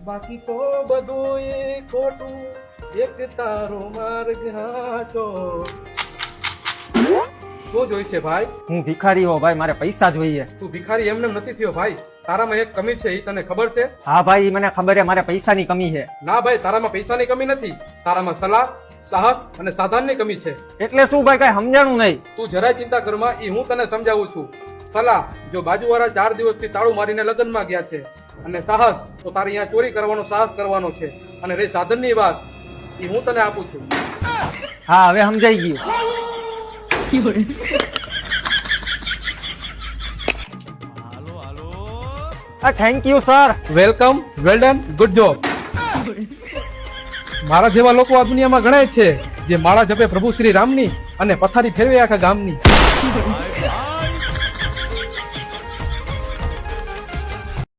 બાકી તો બધું એ ખોટું, એક તારો માર્ગ હાચો. શું જોઈ છે ભાઈ? હું ભિખારી હો ભાઈ, મારે પૈસા જોઈએ. તું ભિખારી એમને નથી થયો ભાઈ. તારામાં એક કમી છે, એ તને ખબર છે? હા ભાઈ, ઈ મને ખબર છે, મારે પૈસાની કમી છે. ના ભાઈ, તારામાં પૈસાની કમી નથી. તારામાં સલાહ, સાહસ અને સાધનની કમી છે. એટલે શું ભાઈ, કઈ સમજાણું નહીં. તું જરાય ચિંતા કરમાં, એ હું તને સમજાવું છું. સલાહ, જો બાજુવાળા 4 દિવસથી તાળું મારીને લગ્નમાં ગયા છે. અને સાહસ, તો તારે અહીંયા ચોરી કરવાનો સાહસ કરવાનો છે. અને રહી સાધનની વાત, એ હું તને આપું છું. હા, હવે સમજાઈ ગયું. Thank you sir. Welcome, well done, good job. મારા જેવા લોકો આ દુનિયામાં ગણાય છે, જે માળા જપે પ્રભુ શ્રી રામની અને પથારી ફેરવે આખા ગામની.